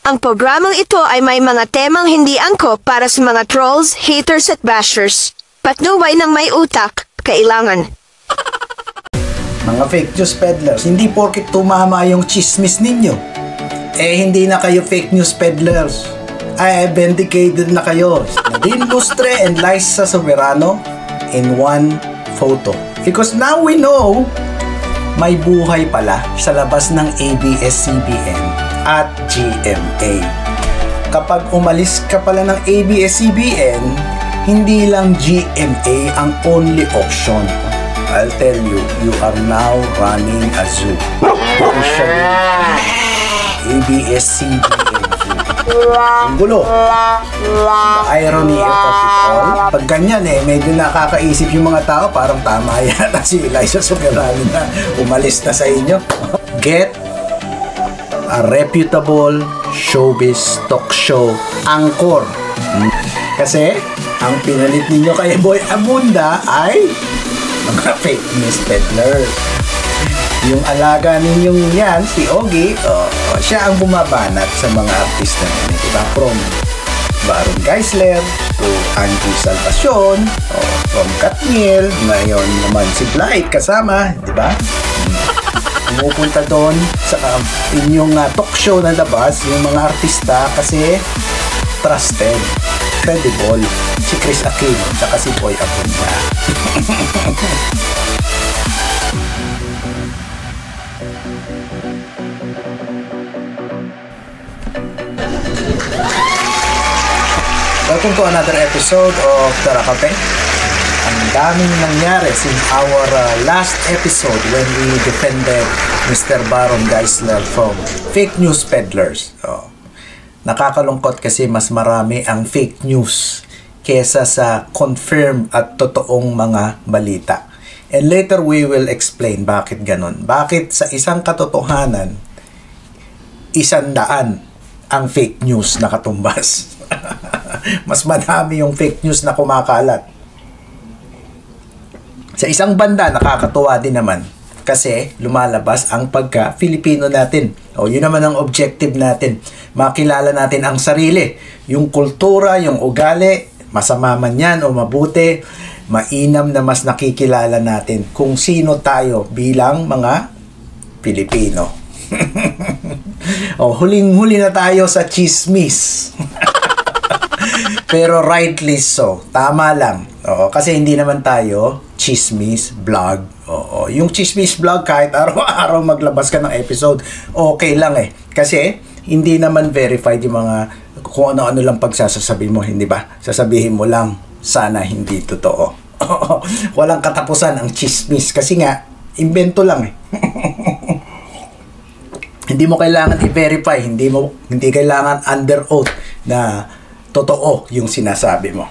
Ang programang ito ay may mga temang hindi angkop para sa mga trolls, haters at bashers. Patnuway ng may utak, kailangan. Mga fake news peddlers, hindi porket tumama yung chismis ninyo, hindi na kayo fake news peddlers. Vindicated na kayo. Nadine Lustre and Liza Soberano in one photo. Because now we know, may buhay pala sa labas ng ABS-CBN at GMA. Kapag umalis ka pala ng ABS-CBN, hindi lang GMA ang only option. I'll tell you, you are now running a zoo. Officially, ABS-CBN zoo. Ang gulo. The irony of it all. Pag ganyan medyo nakakaisip yung mga tao, parang tama yata si Liza Soberano na umalis na sa inyo. Get a reputable showbiz talk show anchor. Kasi, ang pinalit ninyo kay Boy Abunda ay mga fake news peddler. Yung alaga ninyong yan, si Ogie, siya ang bumabanat sa mga artista niya, diba? From Baron Geisler to Angie Salvacion, from Katniel, ngayon naman si Blight kasama, diba? Pumupunta doon sa inyong talk show na labas, yung mga artista kasi trusted, credible, si Chris Aquino, saka si Boy Abunda. Welcome to another episode of Tara Kape. Ang daming nangyari since our last episode when we defended Mr. Baron Geisler from fake news peddlers. Nakakalungkot kasi mas marami ang fake news kesa sa confirm at totoong mga balita. And later we will explain bakit ganon. Bakit sa isang katotohanan, 100 ang fake news na katumbas. Mas madami yung fake news na kumakalat. Sa isang banda, nakakatuwa din naman kasi lumalabas ang pagka-Filipino natin. Yun naman ang objective natin. Makilala natin ang sarili, yung kultura, yung ugali, masama man yan o mabuti, mainam na mas nakikilala natin kung sino tayo bilang mga Pilipino. Huling-huli na tayo sa chismis. Pero rightly so. Tama lang. Kasi hindi naman tayo chismis vlog. Yung chismis vlog, kahit araw-araw maglabas ka ng episode, okay lang Kasi hindi naman verified yung mga kung ano-ano lang pagsasasabi mo, hindi ba? Sasabihin mo lang, sana hindi totoo. Walang katapusan ang chismis. Kasi nga, invento lang Hindi mo kailangan i-verify, hindi kailangan under oath na totoo yung sinasabi mo.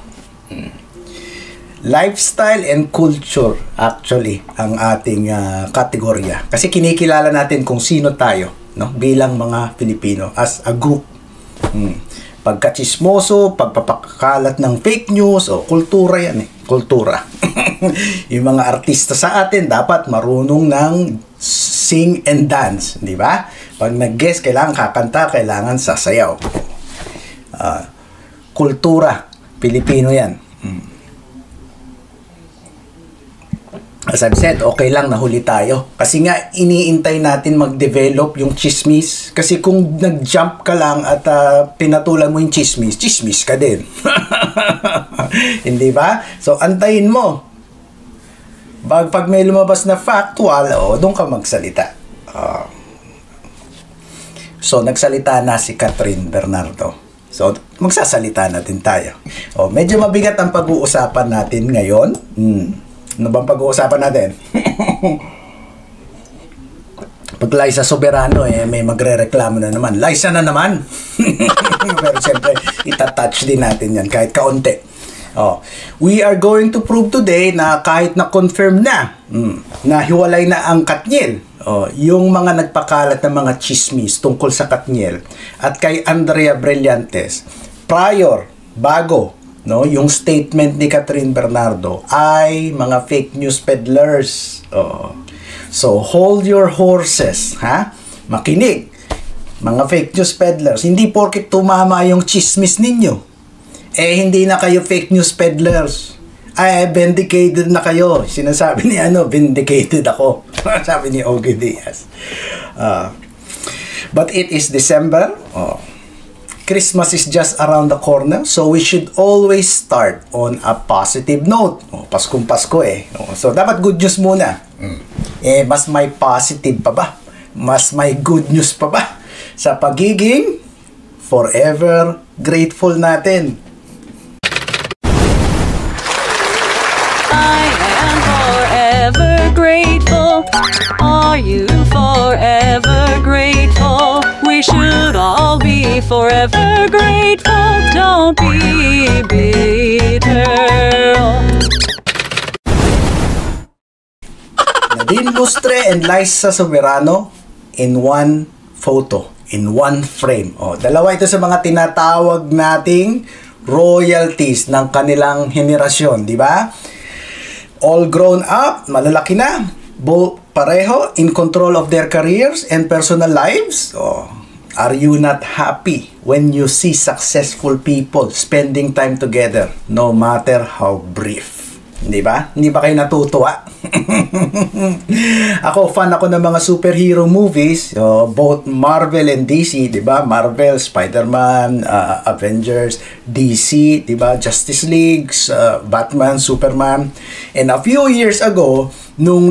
Lifestyle and culture actually ang ating kategorya. Kasi kinikilala natin kung sino tayo, no? Bilang mga Pilipino as a group. Pagkachismoso, pagpapakalat ng fake news, kultura yan kultura. Yung mga artista sa atin dapat marunong ng sing and dance, di ba? Pag nag-guest, kailangan kakanta, kailangan sasayaw. Kultura, Pilipino yan. As I've said, okay lang nahuli tayo. Kasi nga, iniintay natin mag-develop yung chismis. Kasi kung nag-jump ka lang at pinatulan mo yung chismis, chismis ka din. Hindi ba? So, antayin mo. Pag may lumabas na factual, doon ka magsalita. So, nagsalita na si Catherine Bernardo. So, magsasalita na din tayo. Medyo mabigat ang pag-uusapan natin ngayon. Ano bang pag-uusapan natin? Pag Liza Soberano, may magre-reklamo na naman. Liza na naman! Pero siyempre, itatouch din natin yan kahit kaunti. We are going to prove today na kahit na-confirm na hiwalay na ang Katniel, yung mga nagpakalat ng mga chismis tungkol sa Katniel at kay Andrea Brillantes, bago yung statement ni Catherine Bernardo ay mga fake news peddlers. So hold your horses, ha? Makinig. Mga fake news peddlers, hindi porket tumama yung chismis ninyo, hindi na kayo fake news peddlers. Vindicated na kayo. Sinasabi ni vindicated ako. Sabi ni Ogie Diaz. But it is December. Christmas is just around the corner, so we should always start on a positive note. Paskong Pasko So, dapat good news muna. Mas may positive pa ba? Mas may good news pa ba? Sa pagiging forever grateful natin. I am forever grateful. Are you forever grateful? We should all be forever grateful. Don't be bitter. Nadine Lustre and Liza Soberano in one photo, in one frame. Dalawa ito sa mga tinatawag nating royalties ng kanilang henerasyon, di ba? All grown up, malalaki na, pareho in control of their careers and personal lives. Are you not happy when you see successful people spending time together, no matter how brief? Di ba? Hindi ba kayo natutuwa? Fan ako ng mga superhero movies, both Marvel and DC, di ba? Marvel, Spider-Man, Avengers, DC, di ba? Justice League, Batman, Superman. And a few years ago, nung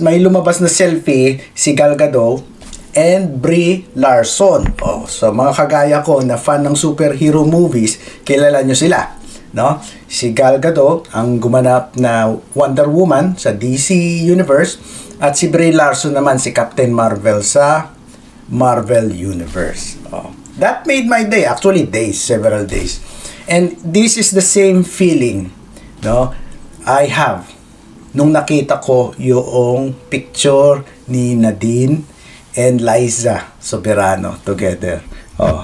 may lumabas na selfie si Gal Gadot and Brie Larson. So mga kagaya ko na fan ng superhero movies, kilala nyo sila. No? Si Gal Gadot ang gumanap na Wonder Woman sa DC Universe at si Brie Larson naman si Captain Marvel sa Marvel Universe. That made my day, actually days, several days. And this is the same feeling, no, I have nung nakita ko yung picture ni Nadine and Liza Soberano together.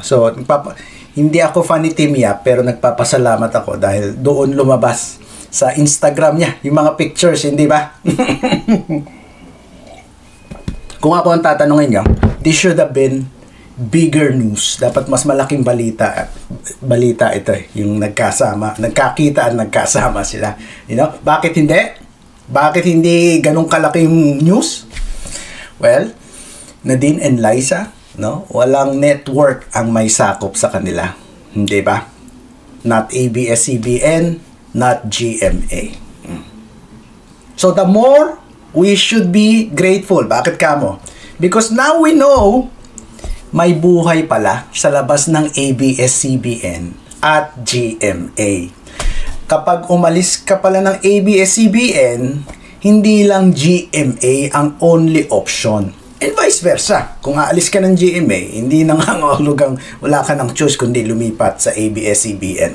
So hindi ako fan ni Team Yap, pero nagpapasalamat ako dahil doon lumabas sa Instagram niya yung mga pictures, hindi ba? Kung ako ang tatanungin niyo, this should have been bigger news. Dapat mas malaking balita ito yung nagkakita at nagkasama sila. You know? Bakit hindi? Bakit hindi ganun kalaking news? Well, Nadine and Liza, no? Walang network ang may sakop sa kanila. Hindi ba? Not ABS-CBN, not GMA. So the more we should be grateful. Bakit kamo? Because now we know may buhay pala sa labas ng ABS-CBN at GMA. Kapag umalis ka pala ng ABS-CBN, hindi lang GMA ang only option. And vice versa. Kung aalis ka ng GMA, hindi nangangahulugang wala ka ng choice kundi lumipat sa ABS-CBN.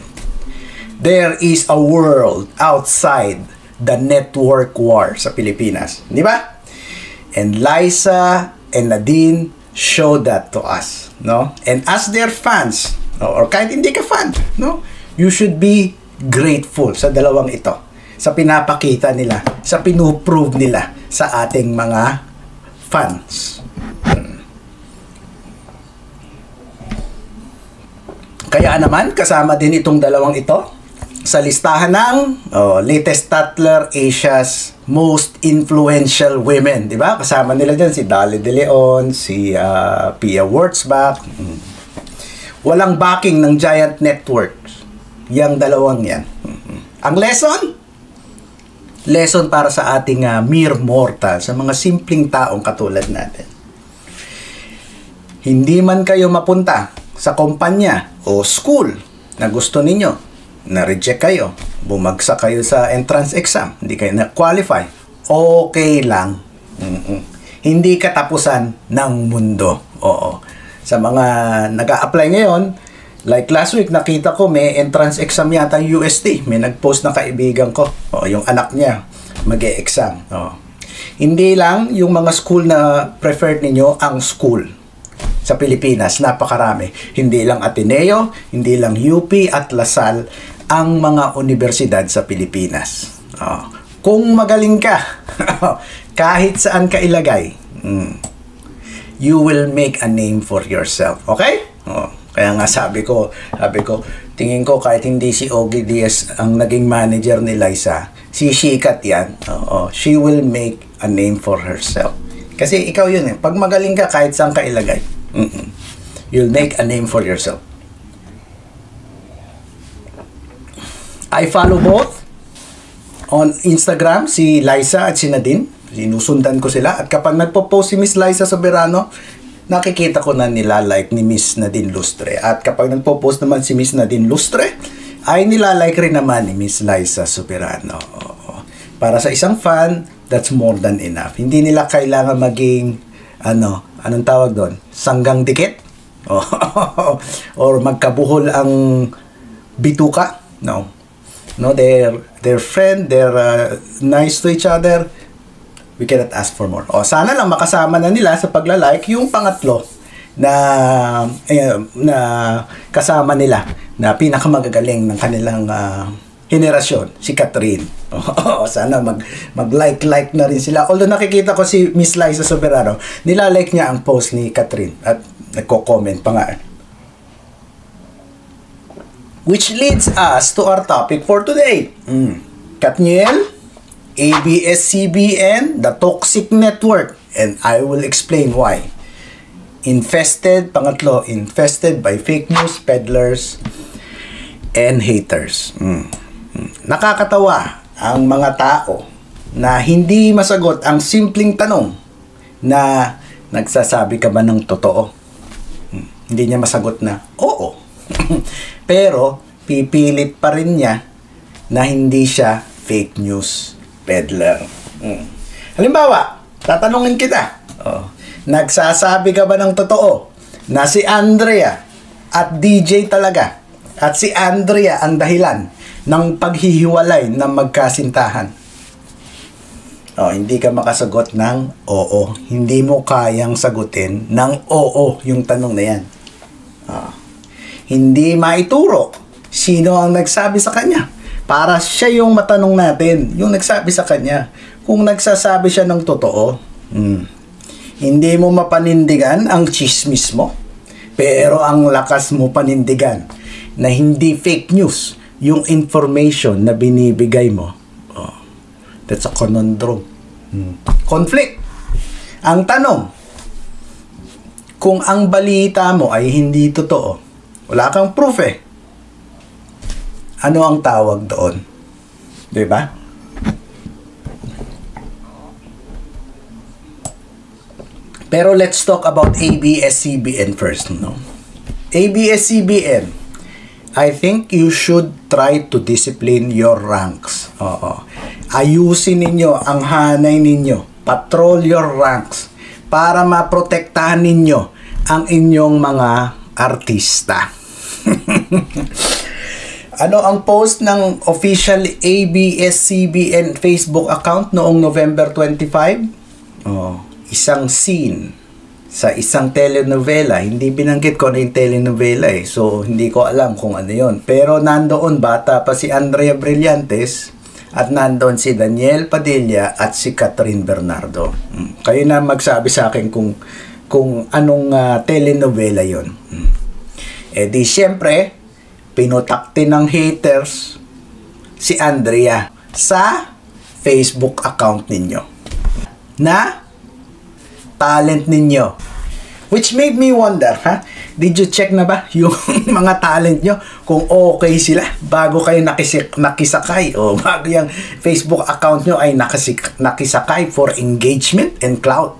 There is a world outside the network war sa Pilipinas. Di ba? And Liza and Nadine show that to us. No? And as their fans, or kahit hindi ka fan, no? You should be grateful sa dalawang ito. Sa pinapakita nila, sa pinuprove nila sa ating mga fans. Kaya naman, kasama din itong dalawang ito sa listahan ng latest Tatler Asia's most influential women. Diba? Kasama nila dyan si Dali De Leon, si Pia Wurtzbach. Walang backing ng giant networks. Yang dalawang yan. Ang lesson para sa ating mere mortal, sa mga simpleng taong katulad natin. Hindi man kayo mapunta sa kumpanya o school na gusto ninyo, na-reject kayo, bumagsak kayo sa entrance exam, hindi kayo na-qualify, okay lang. Hindi katapusan ng mundo. Oo. Sa mga nag-a-apply ngayon, like last week, nakita ko may entrance exam yata yung UST. May nag-post na kaibigan ko. Yung anak niya mag-e-exam. Hindi lang yung mga school na preferred ninyo ang school sa Pilipinas. Napakarami. Hindi lang Ateneo, hindi lang UP at Lasal ang mga universidad sa Pilipinas. Kung magaling ka, kahit saan ka ilagay, you will make a name for yourself. Okay? Kaya nga sabi ko, tingin ko kahit hindi si Ogie Diaz ang naging manager ni Liza, si Shikat yan. She will make a name for herself. Kasi ikaw yun eh. Pag magaling ka, kahit saan ka ilagay, you'll make a name for yourself. I follow both on Instagram, si Liza at si Nadine. Sinusundan ko sila. At kapag nagpo-post si Miss Liza Soberano, nakikita ko na nilalike ni Miss Nadine Lustre. At kapag nagpo-post naman si Miss Nadine Lustre, ay nilalike rin naman ni Miss Liza Soberano. Para sa isang fan, that's more than enough. Hindi nila kailangan maging, anong tawag doon? Sanggang dikit? Or magkabuhol ang bituka? No, they're friend, they're nice to each other. We cannot ask for more. Sana lang makasama na nila sa pagla-like yung pangatlo na kasama nila na pinakamagagaling ng kanilang henerasyon, si Catherine. Sana mag-like na rin sila. Although nakikita ko si Miss Liza Soberano, nilalike niya ang post ni Catherine at nagko-comment pa nga. Which leads us to our topic for today. Katniel, ABS-CBN, the toxic network, and I will explain why. Infested by fake news peddlers and haters. Nakakatawa ang mga tao na hindi masagot ang simpleng tanong na nagsasabi ka ba ng totoo? Hindi niya masagot na oo. Pero pipilit pa rin niya na hindi siya fake news peddler. Halimbawa, tatanungin kita. Nagsasabi ka ba ng totoo na si Andrea at DJ talaga at si Andrea ang dahilan ng paghihiwalay ng magkasintahan? Hindi ka makasagot ng oo. Hindi mo kayang sagutin ng oo yung tanong na yan. Hindi maituro sino ang nagsabi sa kanya para siya yung matanong natin, yung nagsabi sa kanya. Kung nagsasabi siya ng totoo, hindi mo mapanindigan ang chismis mo, pero ang lakas mo panindigan na hindi fake news yung information na binibigay mo. That's a conundrum. Conflict. Ang tanong, kung ang balita mo ay hindi totoo, wala kang proof eh, ano ang tawag doon? Diba? Pero let's talk about ABS-CBN first, no? ABS-CBN, I think you should try to discipline your ranks. Ayusin ninyo ang hanay ninyo. Patrol your ranks para maprotektahan ninyo ang inyong mga artista. Ano ang post ng official ABS-CBN Facebook account noong November 25? Isang scene sa isang telenovela. Hindi binanggit ko na yung telenovela eh. So, hindi ko alam kung ano yon. Pero nandoon bata pa si Andrea Brillantes at nandoon si Daniel Padilla at si Catherine Bernardo. Kayo na magsabi sa akin kung anong telenovela yon. Di siyempre, pinutakti ng haters si Andrea sa Facebook account ninyo na talent ninyo, which made me wonder, did you check na ba yung mga talent nyo kung okay sila bago kayo nakisakay o bago yung Facebook account nyo ay nakisakay for engagement and clout,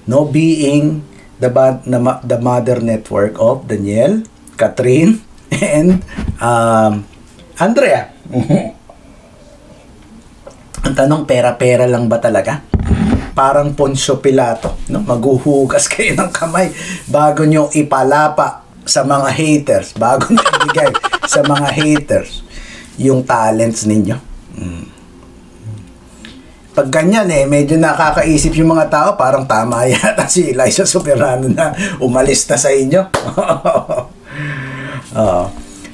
no, being the mother network of Daniel, Catherine, and Andrea. Ang tanong, pera-pera lang ba talaga? Parang Poncio Pilato, no? Maghuhugas kayo ng kamay bago nyo ipalapa sa mga haters, bago nyo ibigay sa mga haters yung talents ninyo. Pag ganyan medyo nakakaisip yung mga tao, parang tama yata si Liza Soberano na umalis na sa inyo.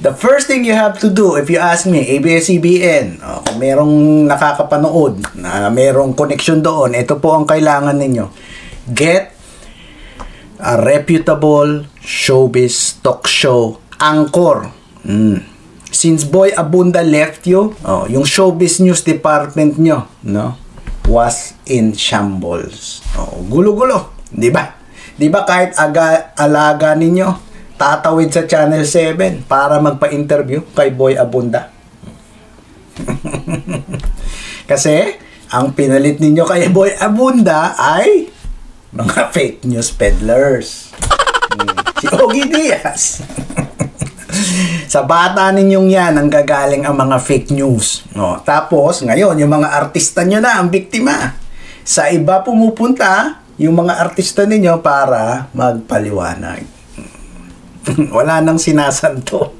The first thing you have to do, if you ask me, ABS-CBN, kung merong nakakapanood, na merong connection doon, ito po ang kailangan ninyo. Get a reputable showbiz talk show anchor. Since Boy Abunda left you, yung showbiz news department nyo, no, was in shambles. Gulo-gulo, di ba? Di ba kahit alaga ninyo, tatawid sa Channel 7 para magpa-interview kay Boy Abunda? Kasi, ang pinalit ninyo kay Boy Abunda ay mga fake news peddlers. Si Ogie Diaz. Sa bata ninyong yan, ang gagaling ang mga fake news. Tapos, ngayon, yung mga artista nyo na ang biktima. Sa iba pumupunta, yung mga artista ninyo para magpaliwanag. Wala nang sinasanto.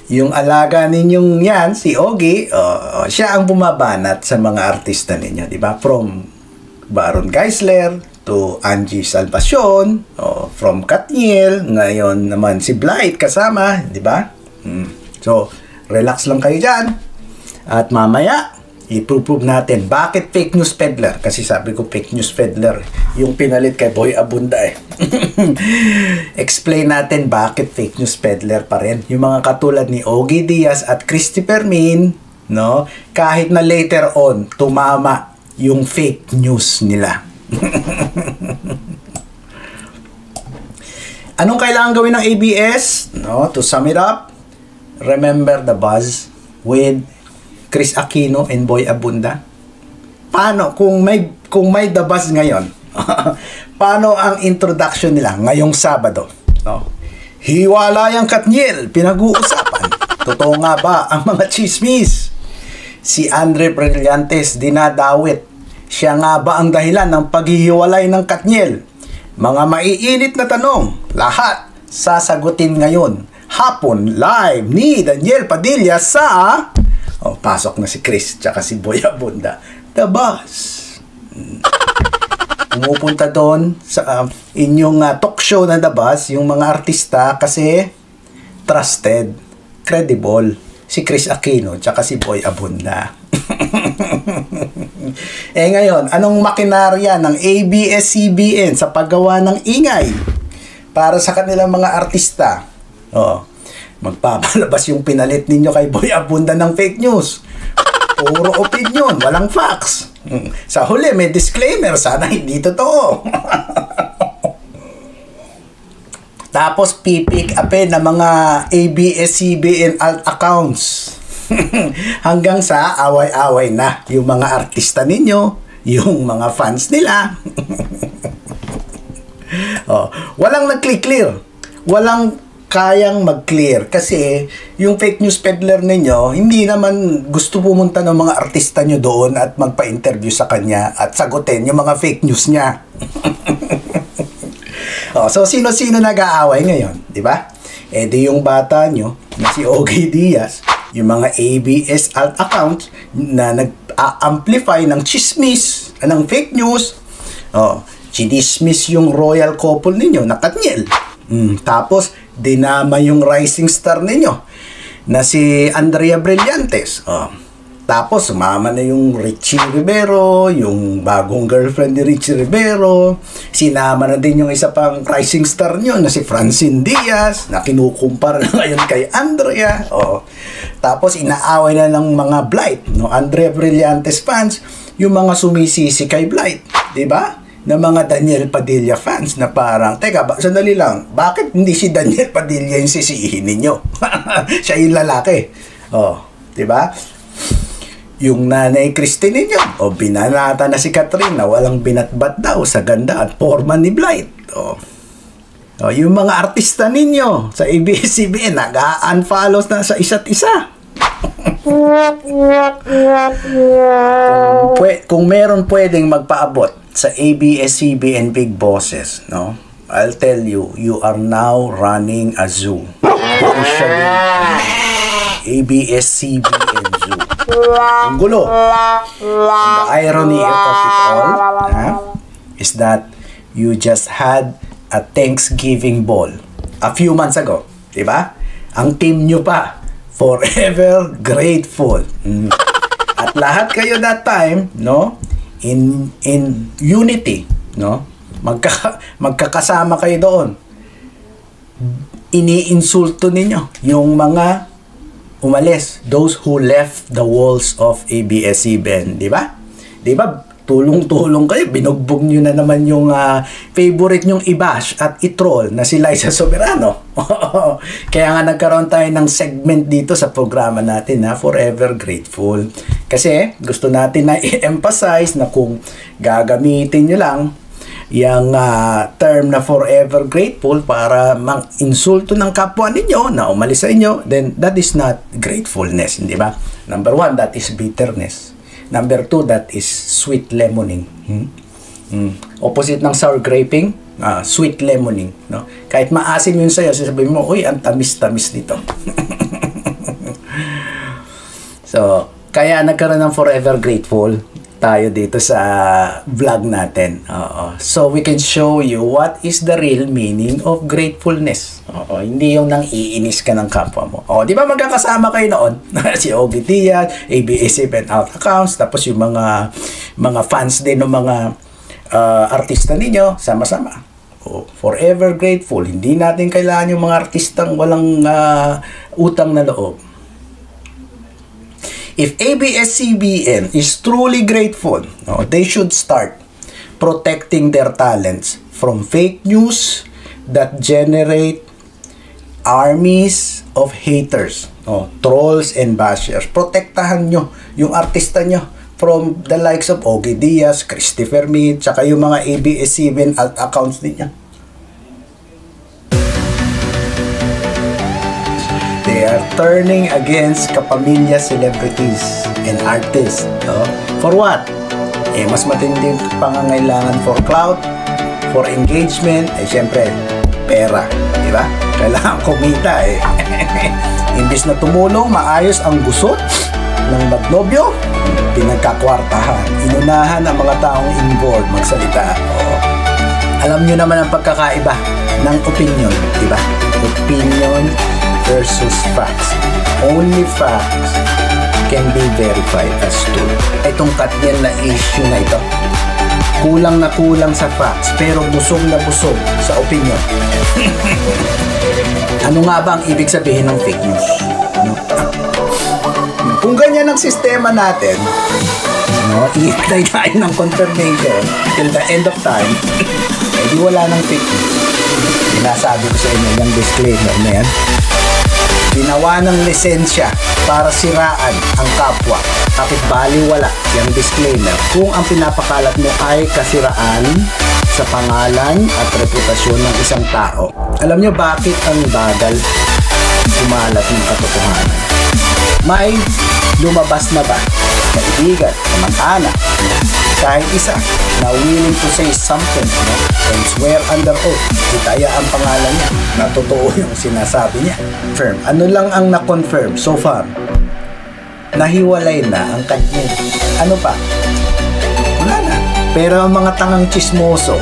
Yung alaga ninyong yan, si Ogie, siya ang bumabanat sa mga artista ninyo, di ba? From Baron Geisler to Angie Salvacion, from Katniel, ngayon naman si Blight kasama, di ba? So, relax lang kayo dyan. At mamaya, i-prove natin bakit fake news peddler. Kasi sabi ko fake news peddler yung pinalit kay Boy Abunda eh. Explain natin bakit fake news peddler pa rin. Yung mga katulad ni Ogie Diaz at Christy Fermin, no? Kahit na later on, tumama yung fake news nila. Anong kailangan gawin ng ABS? No? To sum it up, remember the buzz with Chris Aquino and Boy Abunda. Paano kung may The Buzz ngayon? Paano ang introduction nila ngayong Sabado? No? Hiwalay ang Katniel, pinag-uusapan. Totoo nga ba ang mga chismis? Si Andre Brillantes dinadawit. Siya nga ba ang dahilan ng paghihiwalay ng Katniel? Mga maiinit na tanong, lahat sasagutin ngayon. Hapon live ni Daniel Padilla sa pasok na si Chris tsaka si Boy Abunda. The Buzz. Pumupunta doon sa inyong talk show na The Buzz, yung mga artista kasi trusted, credible, si Chris Aquino tsaka si Boy Abunda. Ngayon, anong makinarya ng ABS-CBN sa paggawa ng ingay para sa kanilang mga artista? Magpapalabas yung pinalit ninyo kay Boy Abunda ng fake news. Puro opinion, walang facts. Sa huli, may disclaimer, sana hindi totoo. Tapos, pipick upin ng mga ABS-CBN alt accounts. Hanggang sa away-away na yung mga artista ninyo, yung mga fans nila. Walang nag-clear. Walang kayang mag-clear kasi yung fake news peddler ninyo hindi naman gusto pumunta ng mga artista nyo doon at magpa-interview sa kanya at sagutin yung mga fake news niya. So sino-sino nag-aaway ngayon, di ba? Di yung bata nyo na si Ogie Diaz, yung mga ABS alt accounts na nag-amplify ng chismis, ng fake news. Chinismis yung royal couple ninyo na Katniel. Tapos dinama yung rising star ninyo na si Andrea Brillantes. Tapos sumama na yung Richie Rivero, yung bagong girlfriend ni Richie Rivero. Sinama na din yung isa pang rising star nyo na si Francine Diaz na kinukumpara na ngayon kay Andrea. Tapos inaaway na ng mga Blight, no? Andrea Brillantes fans, yung mga sumisisi kay Blight, di ba? Na mga Daniel Padilla fans na parang, teka, sandali lang, bakit hindi si Daniel Padilla yung sisihin ninyo? Siya yung lalaki. Di ba? Yung nanay Christine ninyo, binanata na si Catherine na walang binatbat daw sa ganda at forma ni Blight. Yung mga artista ninyo sa ABS-CBN, nag-unfollow na sa isa't isa. Kung meron pwedeng magpaabot sa ABS-CBN Big Bosses, no? I'll tell you, you are now running a zoo. Officially, ABS-CBN Zoo. Ang gulo. And the irony of it all is that you just had a Thanksgiving ball a few months ago. Diba? Ang team nyo pa, forever grateful. At lahat kayo that time, no? In unity, no? Magkakasama kayo doon. Iniinsulto ninyo yung mga umalis, those who left the walls of ABS-CBN, di ba? Di ba? Tulong-tulong kayo, binugbog nyo na naman yung favorite nyong i-bash at i-troll na si Liza Soberano. Kaya nga nagkaroon tayo ng segment dito sa programa natin na Forever Grateful. Kasi gusto natin na i-emphasize na kung gagamitin nyo lang yung term na forever grateful para mang-insulto ng kapwa ninyo na umalis sa inyo, then that is not gratefulness, di ba? Number 1, that is bitterness. Number 2, that is sweet lemoning. Opposite ng sour graping, sweet lemoning. No? Kahit maasim yun sa'yo, sasabihin mo, uy, ang tamis-tamis nito. So, kaya nagkaroon ng forever grateful tayo dito sa vlog natin. So, we can show you what is the real meaning of gratefulness. Hindi yung nang iinis ka ng kapwa mo. Di ba magkakasama kayo noon? Si Ogie Diaz, ABS-CBN out accounts, tapos yung mga fans din ng mga artista ninyo, sama-sama. Forever grateful. Hindi natin kailangan yung mga artistang walang utang na loob. If ABS-CBN is truly grateful, they should start protecting their talents from fake news that generate armies of haters, trolls and bashers. Protektahan nyo yung artista nyo from the likes of Ogie Diaz, Christopher Meade, tsaka yung mga ABS-CBN alt accounts niya. They are turning against kapamilya celebrities and artists. For what? Mas matinding pangangailangan for clout, for engagement, syempre, pera. Diba? Kailangan kumita Imbis na tumulong, maayos ang gusot ng magnobyo, pinagkakwartahan. Inunahan ang mga taong involved magsalita. Alam nyo naman ang pagkakaiba ng opinion. Diba? Opinion versus facts. Only facts can be verified as true. Itong Katniel na issue na ito, kulang na kulang sa facts, pero busog na busog sa opinion. Ano nga ba ang ibig sabihin ng fake news? Kung ganyan ang sistema natin, iintay tayo ng confirmation till the end of time, di wala ng fake news. Sinasabi ko sa inyo yung disclaimer na yan. Ginawa ng lisensya para siraan ang kapwa. Bakit baliwala yung disclaimer kung ang pinapakalat mo ay kasiraan sa pangalan at reputasyon ng isang tao? Alam nyo bakit ang bagal sumalat ng katotohanan? May lumabas na ba kaibigan, kamag-anak, kahit isa na willing to say something and swear under oath, itaya ang pangalan niya na totoo yung sinasabi niya? Firm. Ano lang ang na-confirm so far? Nahiwalay na ang Katniel. Ano pa? Wala na. Pero ang mga tangang chismoso,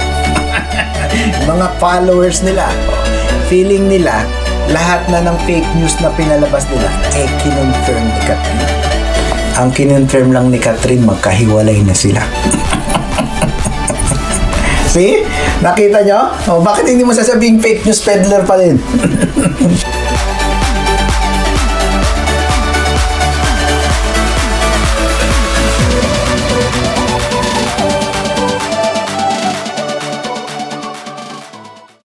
mga followers nila, feeling nila lahat na ng fake news na pinalabas nila kinonfirm ni Catherine. Ang kinonfirm lang ni Catherine, magkahiwalay na sila. See? Nakita nyo? Bakit hindi mo sasabing fake news peddler pa rin?